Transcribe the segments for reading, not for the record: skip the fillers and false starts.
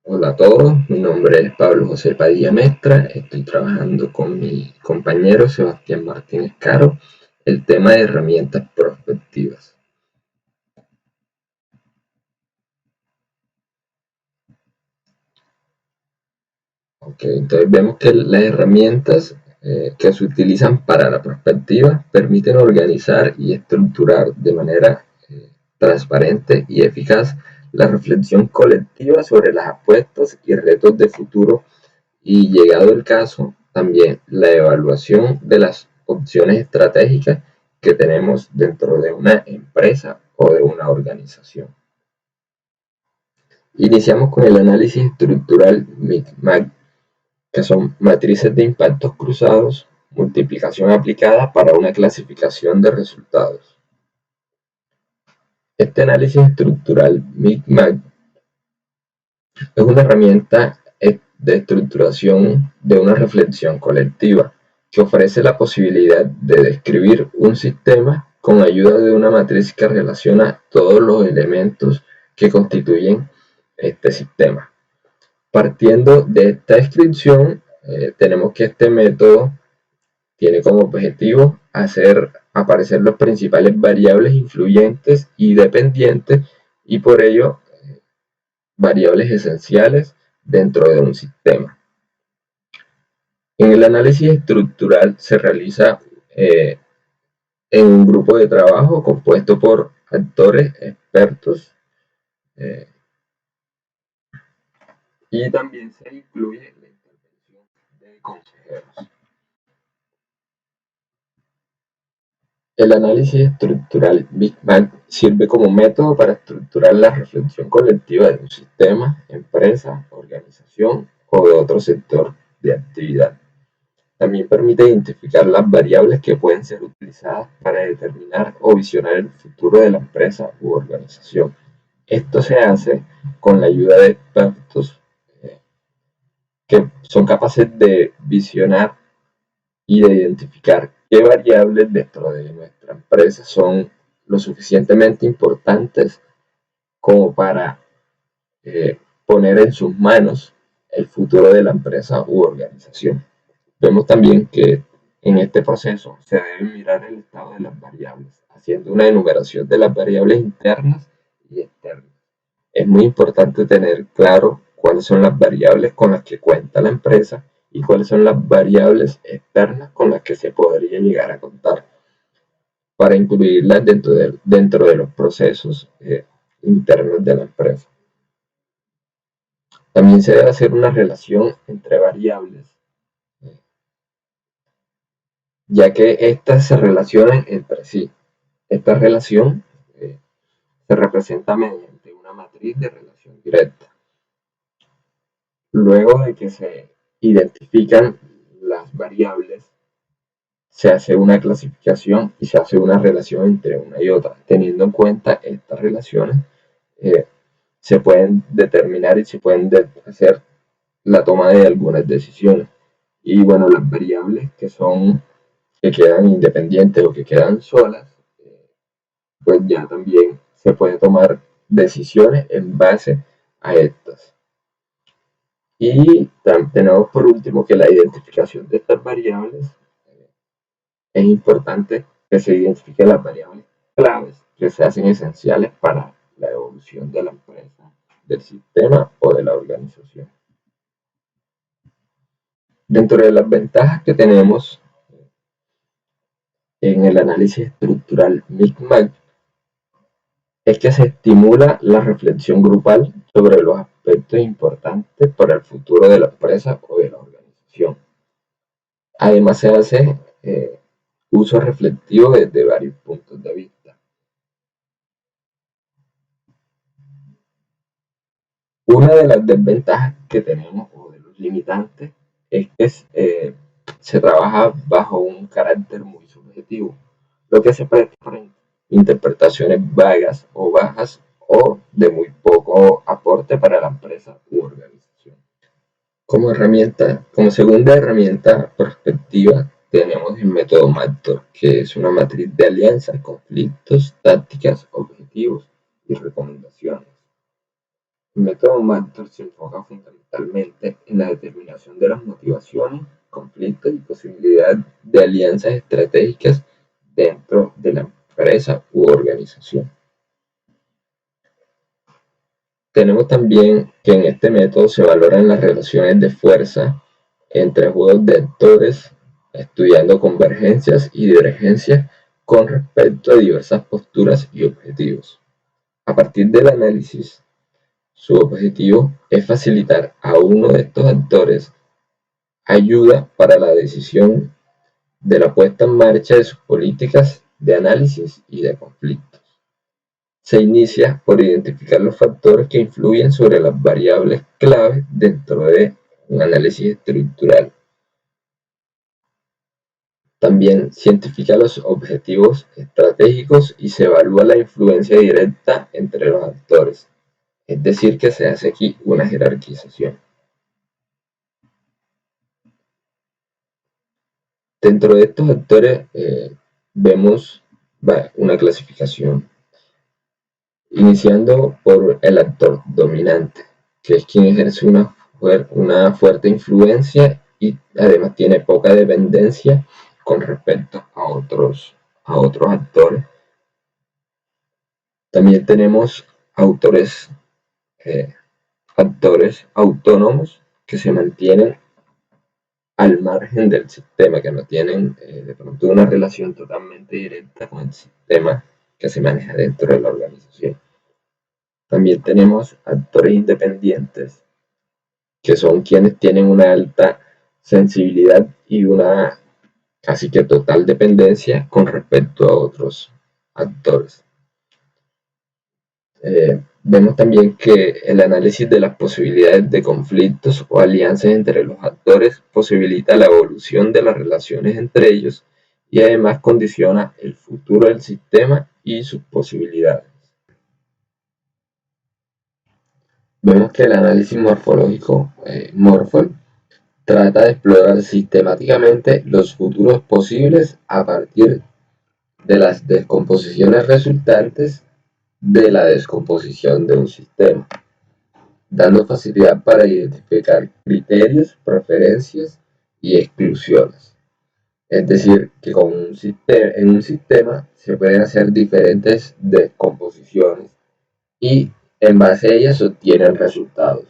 Hola a todos, mi nombre es Pablo José Padilla Mestra, estoy trabajando con mi compañero Sebastián Martínez Caro el tema de herramientas prospectivas. Entonces vemos que las herramientas que se utilizan para la prospectiva permiten organizar y estructurar de manera transparente y eficaz la reflexión colectiva sobre las apuestas y retos de futuro y, llegado el caso, también la evaluación de las opciones estratégicas que tenemos dentro de una empresa o de una organización. Iniciamos con el análisis estructural MICMAC, que son matrices de impactos cruzados, multiplicación aplicada para una clasificación de resultados. Este análisis estructural MICMAC es una herramienta de estructuración de una reflexión colectiva que ofrece la posibilidad de describir un sistema con ayuda de una matriz que relaciona todos los elementos que constituyen este sistema. Partiendo de esta descripción, tenemos que este método tiene como objetivo hacer aparecer los principales variables influyentes y dependientes, y por ello variables esenciales dentro de un sistema. En el análisis estructural se realiza en un grupo de trabajo compuesto por actores expertos, y también se incluye la intervención de consejeros. El análisis estructural Big Bang sirve como método para estructurar la reflexión colectiva de un sistema, empresa, organización o de otro sector de actividad. También permite identificar las variables que pueden ser utilizadas para determinar o visionar el futuro de la empresa u organización. Esto se hace con la ayuda de expertos que son capaces de visionar y de identificar qué variables dentro de nuestra empresa son lo suficientemente importantes como para poner en sus manos el futuro de la empresa u organización. Vemos también que en este proceso se debe mirar el estado de las variables, haciendo una enumeración de las variables internas y externas. Es muy importante tener claro cuáles son las variables con las que cuenta la empresa y cuáles son las variables externas con las que se podría llegar a contar, para incluirlas dentro de los procesos internos de la empresa. También se debe hacer una relación entre variables, ya que éstas se relacionan entre sí. Esta relación se representa mediante una matriz de relación directa. Luego de que se identifican las variables, se hace una clasificación y se hace una relación entre una y otra. Teniendo en cuenta estas relaciones, se pueden determinar y se pueden hacer la toma de algunas decisiones. Y bueno, las variables que quedan independientes o que quedan solas, pues ya también se puede tomar decisiones en base a estas. Y tenemos por último que la identificación de estas variables, es importante que se identifiquen las variables claves que se hacen esenciales para la evolución de la empresa, del sistema o de la organización. Dentro de las ventajas que tenemos en el análisis estructural MICMAC es que se estimula la reflexión grupal sobre los aspectos importantes para el futuro de la empresa o de la organización. Además se hace uso reflectivo desde varios puntos de vista. Una de las desventajas que tenemos o de los limitantes es que se trabaja bajo un carácter muy subjetivo, lo que se presta para interpretaciones vagas o bajas o de muy poco aporte para la empresa u organización. Como segunda herramienta prospectiva, tenemos el método MATTOR, que es una matriz de alianzas, conflictos, tácticas, objetivos y recomendaciones. El método Mantor se enfoca fundamentalmente en la determinación de las motivaciones, conflictos y posibilidad de alianzas estratégicas dentro de la empresa u organización. Tenemos también que en este método se valoran las relaciones de fuerza entre juegos de actores, estudiando convergencias y divergencias con respecto a diversas posturas y objetivos. A partir del análisis, su objetivo es facilitar a uno de estos actores ayuda para la decisión de la puesta en marcha de sus políticas de análisis y de conflictos. Se inicia por identificar los factores que influyen sobre las variables clave dentro de un análisis estructural. También se identifica los objetivos estratégicos y se evalúa la influencia directa entre los actores. Es decir, que se hace aquí una jerarquización. Dentro de estos actores vemos una clasificación, iniciando por el actor dominante, que es quien ejerce una fuerte influencia y además tiene poca dependencia con respecto a otros actores. También tenemos actores autónomos que se mantienen al margen del sistema, que no tienen de pronto una relación totalmente directa con el sistema que se maneja dentro de la organización. También tenemos actores independientes, que son quienes tienen una alta sensibilidad y una casi que total dependencia con respecto a otros actores. Vemos también que el análisis de las posibilidades de conflictos o alianzas entre los actores posibilita la evolución de las relaciones entre ellos y además condiciona el futuro del sistema y sus posibilidades. Vemos que el análisis morfológico, Morphol, trata de explorar sistemáticamente los futuros posibles a partir de las descomposiciones resultantes de la descomposición de un sistema, dando facilidad para identificar criterios, preferencias y exclusiones. Es decir, que en un sistema se pueden hacer diferentes descomposiciones y en base a ellas se obtienen resultados.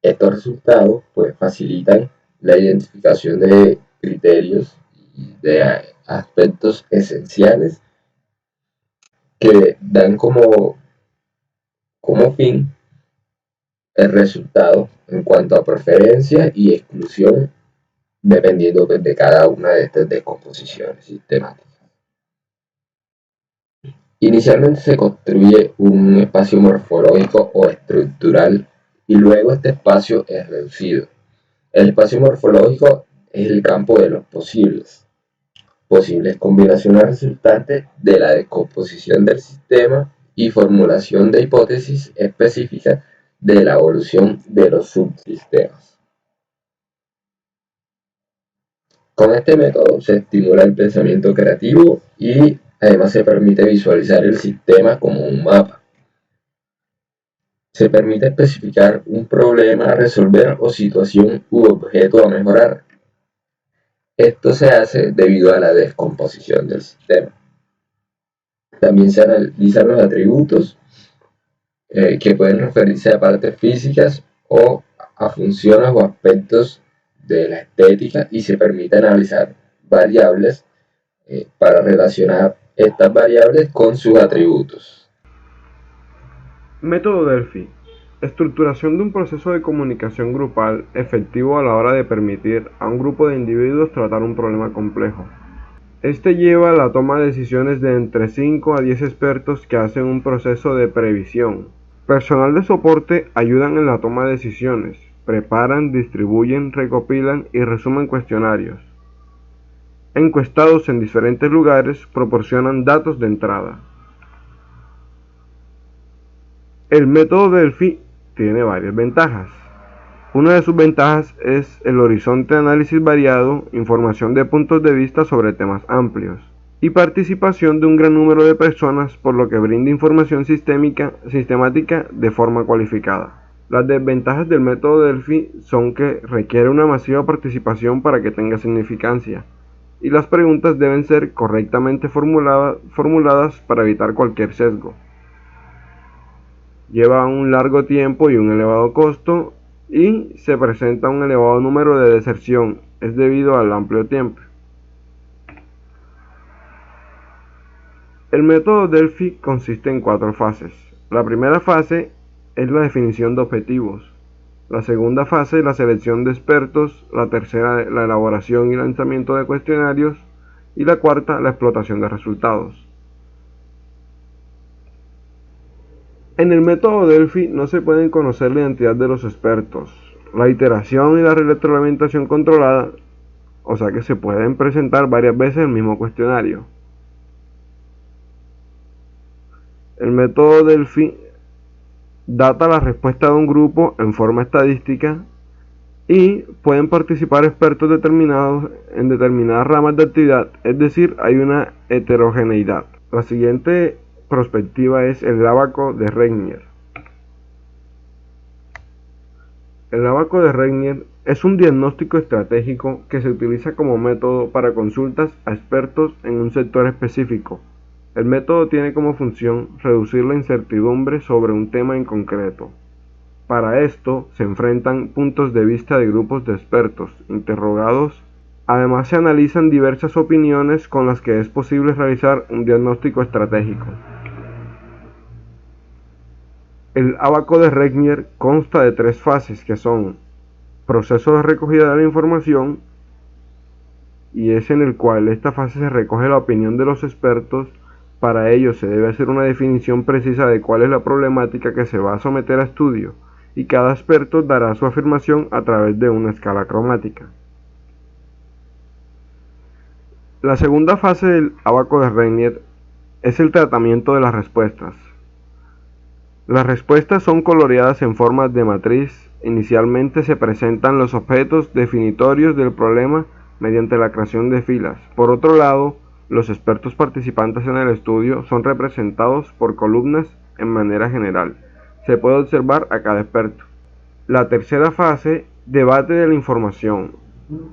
Estos resultados pues facilitan la identificación de criterios y de aspectos esenciales que dan como fin el resultado en cuanto a preferencia y exclusión, dependiendo pues, de cada una de estas descomposiciones sistemáticas. Inicialmente se construye un espacio morfológico o estructural y luego este espacio es reducido. El espacio morfológico es el campo de los posibles combinaciones resultantes de la descomposición del sistema y formulación de hipótesis específicas de la evolución de los subsistemas. Con este método se estimula el pensamiento creativo y además se permite visualizar el sistema como un mapa. Se permite especificar un problema a resolver o situación u objeto a mejorar. Esto se hace debido a la descomposición del sistema. También se analizan los atributos que pueden referirse a partes físicas o a funciones o aspectos de la estética y se permite analizar variables para relacionar estas variables con sus atributos. Método Delphi. Estructuración de un proceso de comunicación grupal efectivo a la hora de permitir a un grupo de individuos tratar un problema complejo. Este lleva a la toma de decisiones de entre 5 a 10 expertos que hacen un proceso de previsión. Personal de soporte ayudan en la toma de decisiones, preparan, distribuyen, recopilan y resumen cuestionarios. Encuestados en diferentes lugares proporcionan datos de entrada. El método Delphi tiene varias ventajas. Una de sus ventajas es el horizonte de análisis variado, información de puntos de vista sobre temas amplios. y participación de un gran número de personas, por lo que brinda información sistemática de forma cualificada. Las desventajas del método Delphi son que requiere una masiva participación para que tenga significancia, y las preguntas deben ser correctamente formuladas para evitar cualquier sesgo. Lleva un largo tiempo y un elevado costo, y se presenta un elevado número de deserción, es debido al amplio tiempo. El método Delphi consiste en 4 fases. La primera fase es la definición de objetivos. La segunda fase, la selección de expertos. La tercera, la elaboración y lanzamiento de cuestionarios. Y la cuarta, la explotación de resultados. En el método Delphi no se pueden conocer la identidad de los expertos. La iteración y la retroalimentación controlada, o sea que se pueden presentar varias veces el mismo cuestionario. El método Delphi data la respuesta de un grupo en forma estadística y pueden participar expertos determinados en determinadas ramas de actividad, es decir, hay una heterogeneidad. La siguiente perspectiva es el ábaco de Regnier. El ábaco de Regnier es un diagnóstico estratégico que se utiliza como método para consultas a expertos en un sector específico. El método tiene como función reducir la incertidumbre sobre un tema en concreto. Para esto se enfrentan puntos de vista de grupos de expertos interrogados. Además se analizan diversas opiniones con las que es posible realizar un diagnóstico estratégico. El ábaco de Regnier consta de 3 fases que son proceso de recogida de la información, y es en el cual esta fase se recoge la opinión de los expertos. Para ello se debe hacer una definición precisa de cuál es la problemática que se va a someter a estudio, y cada experto dará su afirmación a través de una escala cromática. La segunda fase del ábaco de Regnier es el tratamiento de las respuestas. Las respuestas son coloreadas en formas de matriz. Inicialmente se presentan los objetos definitorios del problema mediante la creación de filas. Por otro lado, los expertos participantes en el estudio son representados por columnas en manera general. Se puede observar a cada experto. La tercera fase, debate de la información.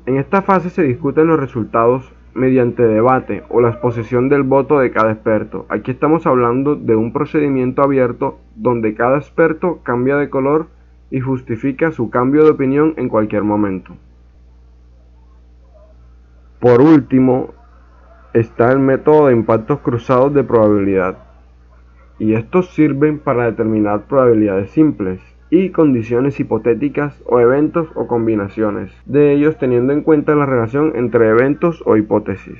En esta fase se discuten los resultados mediante debate o la exposición del voto de cada experto. Aquí estamos hablando de un procedimiento abierto donde cada experto cambia de color y justifica su cambio de opinión en cualquier momento. Por último, está el método de impactos cruzados de probabilidad, y estos sirven para determinar probabilidades simples y condiciones hipotéticas o eventos o combinaciones de ellos, teniendo en cuenta la relación entre eventos o hipótesis.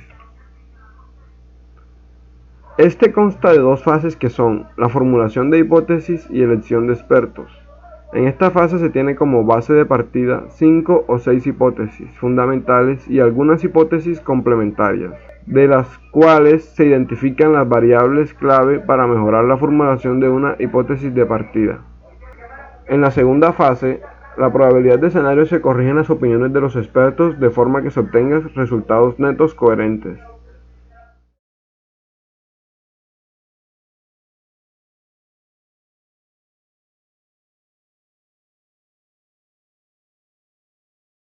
Este consta de 2 fases que son la formulación de hipótesis y elección de expertos. En esta fase se tiene como base de partida 5 o 6 hipótesis fundamentales y algunas hipótesis complementarias, de las cuales se identifican las variables clave para mejorar la formulación de una hipótesis de partida. En la segunda fase, la probabilidad de escenario se corrigen las opiniones de los expertos de forma que se obtengan resultados netos coherentes.